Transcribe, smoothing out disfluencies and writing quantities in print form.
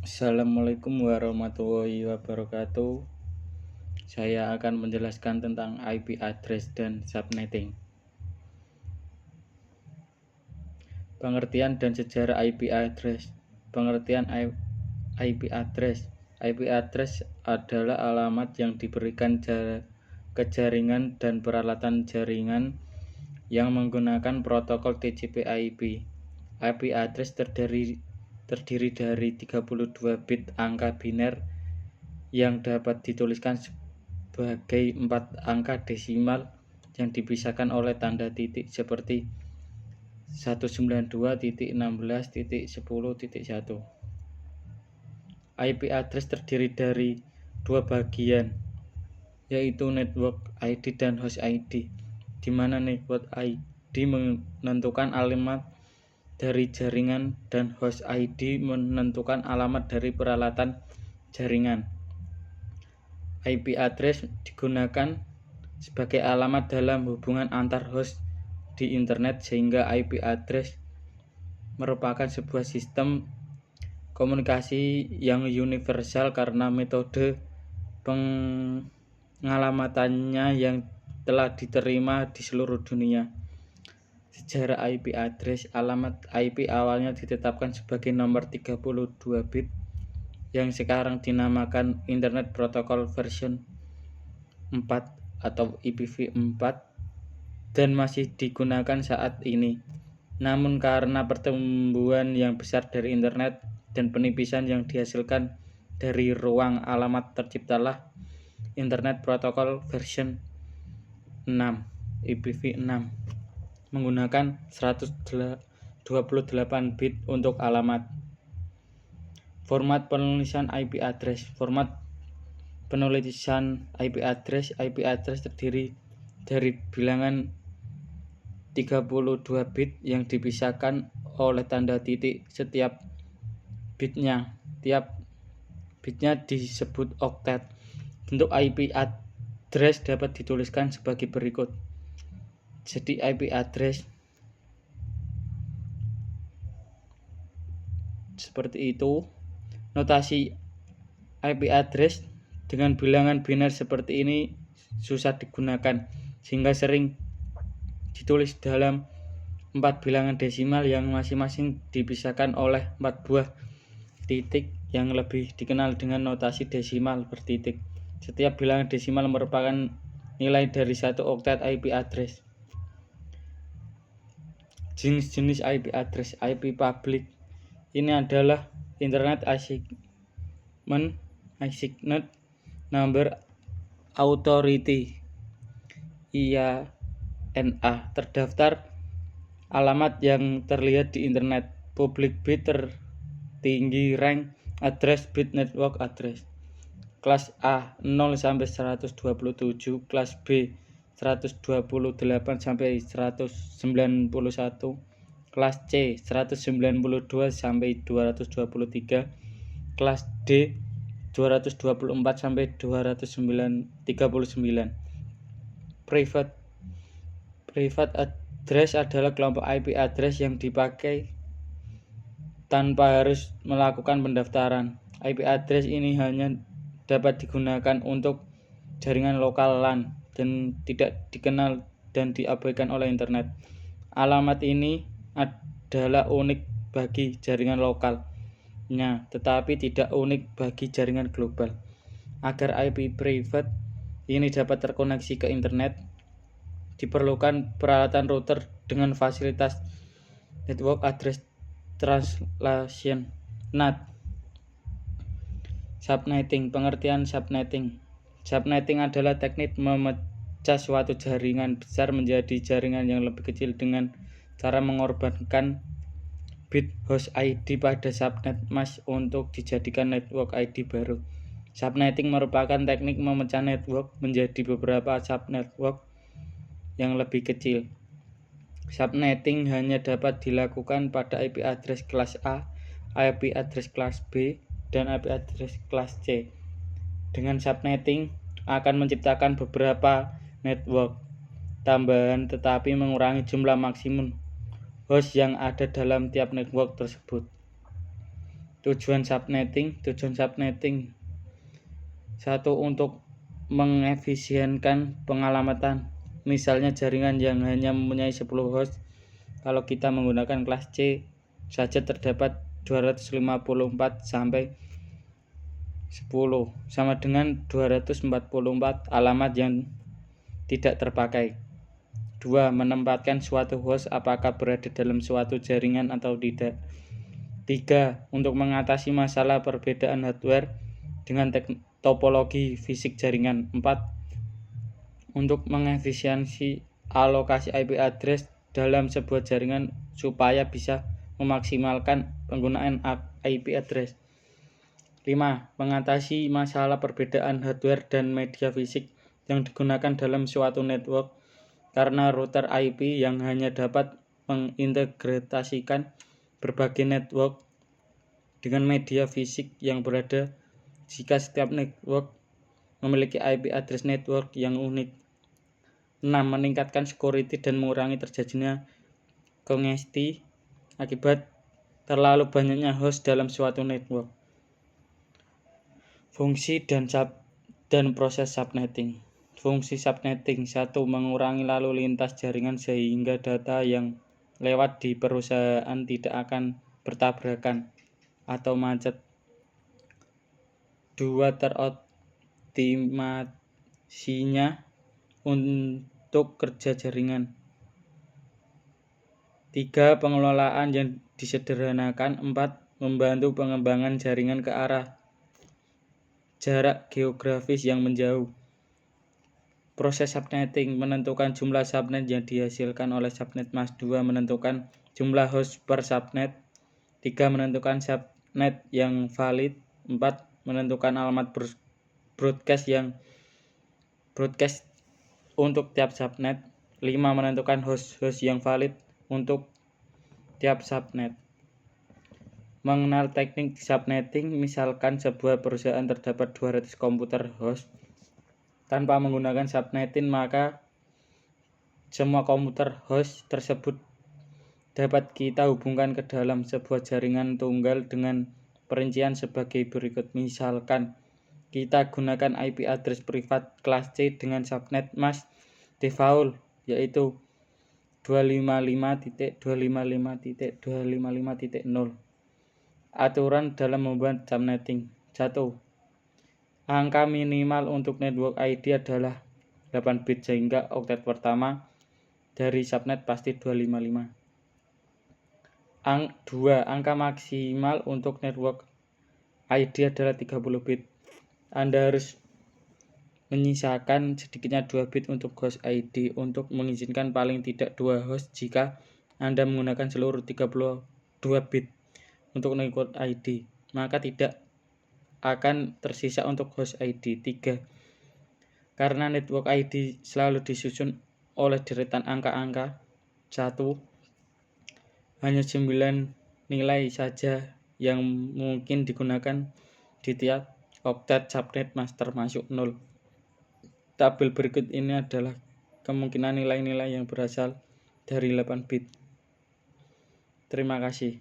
Assalamualaikum warahmatullahi wabarakatuh. Saya akan menjelaskan tentang IP address dan subnetting. Pengertian dan sejarah IP address. Pengertian IP address. IP address adalah alamat yang diberikan ke jaringan dan peralatan jaringan yang menggunakan protokol TCP/IP. IP address terdiri dari 32 bit angka biner yang dapat dituliskan sebagai 4 angka desimal yang dipisahkan oleh tanda titik seperti 192.16.10.1. IP address terdiri dari dua bagian, yaitu network ID dan host ID, di mana network ID menentukan alamat dari jaringan dan host ID menentukan alamat dari peralatan jaringan. IP address digunakan sebagai alamat dalam hubungan antar host di internet, sehingga IP address merupakan sebuah sistem komunikasi yang universal karena metode pengalamatannya yang telah diterima di seluruh dunia. Sejarah IP address. Alamat IP awalnya ditetapkan sebagai nomor 32 bit yang sekarang dinamakan Internet Protocol version 4 atau IPv4 dan masih digunakan saat ini. Namun karena pertumbuhan yang besar dari internet dan penipisan yang dihasilkan dari ruang alamat, terciptalah Internet Protocol version 6 IPv6 menggunakan 128 bit untuk alamat. Format penulisan IP address. Format penulisan IP address. IP address terdiri dari bilangan 32 bit yang dipisahkan oleh tanda titik setiap bitnya. Tiap bitnya disebut oktet. Bentuk IP address dapat dituliskan sebagai berikut. Jadi IP address seperti itu. Notasi IP address dengan bilangan biner seperti ini susah digunakan, sehingga sering ditulis dalam 4 bilangan desimal yang masing-masing dipisahkan oleh 4 buah titik yang lebih dikenal dengan notasi desimal bertitik. Setiap bilangan desimal merupakan nilai dari satu oktet IP address. Jenis-jenis IP address. IP public. Ini adalah Internet Assigned Number Authority IANA, terdaftar alamat yang terlihat di internet. Public bit tertinggi rank address bit network address. Kelas A 0 sampai 127, kelas B 128 sampai 191, kelas C 192 sampai 223, kelas D 224 sampai 239. Private address adalah kelompok IP address yang dipakai tanpa harus melakukan pendaftaran. IP address ini hanya dapat digunakan untuk jaringan lokal LAN dan tidak dikenal dan diabaikan oleh internet. Alamat ini adalah unik bagi jaringan lokalnya, tetapi tidak unik bagi jaringan global. Agar IP private ini dapat terkoneksi ke internet, diperlukan peralatan router dengan fasilitas Network Address Translation NAT. Subnetting. Pengertian subnetting. Subnetting adalah teknik memecah suatu jaringan besar menjadi jaringan yang lebih kecil dengan cara mengorbankan bit host ID pada subnet mask untuk dijadikan network ID baru. Subnetting merupakan teknik memecah network menjadi beberapa subnetwork yang lebih kecil. Subnetting hanya dapat dilakukan pada IP address kelas A, IP address kelas B, dan IP address kelas C. Dengan subnetting akan menciptakan beberapa network tambahan tetapi mengurangi jumlah maksimum host yang ada dalam tiap network tersebut. Tujuan subnetting. 1. Untuk mengefisienkan pengalamatan. Misalnya jaringan yang hanya mempunyai 10 host, kalau kita menggunakan kelas C saja terdapat 254 sampai 10, sama dengan 244 alamat yang tidak terpakai. 2. Menempatkan suatu host apakah berada dalam suatu jaringan atau tidak. 3. Untuk mengatasi masalah perbedaan hardware dengan topologi fisik jaringan. 4. Untuk mengefisiensi alokasi IP address dalam sebuah jaringan supaya bisa memaksimalkan penggunaan IP address. 5. Mengatasi masalah perbedaan hardware dan media fisik yang digunakan dalam suatu network karena router IP yang hanya dapat mengintegrasikan berbagai network dengan media fisik yang berada jika setiap network memiliki IP address network yang unik. 6. Meningkatkan security dan mengurangi terjadinya kongesti akibat terlalu banyaknya host dalam suatu network. Fungsi dan proses subnetting. Fungsi subnetting. 1. Mengurangi lalu lintas jaringan sehingga data yang lewat di perusahaan tidak akan bertabrakan atau macet. 2. Teroptimasinya untuk kerja jaringan. 3. Pengelolaan yang disederhanakan. 4. Membantu pengembangan jaringan ke arah jarak geografis yang menjauh. Proses subnetting. Menentukan jumlah subnet yang dihasilkan oleh subnet mas. 2. Menentukan jumlah host per subnet. 3. Menentukan subnet yang valid. 4. Menentukan alamat broadcast untuk tiap subnet. 5. Menentukan host yang valid untuk tiap subnet. Mengenal teknik subnetting. Misalkan sebuah perusahaan terdapat 200 komputer host. Tanpa menggunakan subnetting, maka semua komputer host tersebut dapat kita hubungkan ke dalam sebuah jaringan tunggal dengan perincian sebagai berikut. Misalkan kita gunakan IP address privat kelas C dengan subnet mas default yaitu 255.255.255.0. Aturan dalam membuat subnetting. 1. Angka minimal untuk network ID adalah 8 bit sehingga oktet pertama dari subnet pasti 255. 2. Angka maksimal untuk network ID adalah 30 bit. Anda harus menyisakan sedikitnya 2 bit untuk host ID untuk mengizinkan paling tidak 2 host jika Anda menggunakan seluruh 32 bit untuk network ID, maka tidak akan tersisa untuk host ID. 3. Karena network ID selalu disusun oleh deretan angka-angka 1, hanya 9 nilai saja yang mungkin digunakan di tiap oktet subnet mas termasuk 0. Tabel berikut ini adalah kemungkinan nilai-nilai yang berasal dari 8 bit. Terima kasih.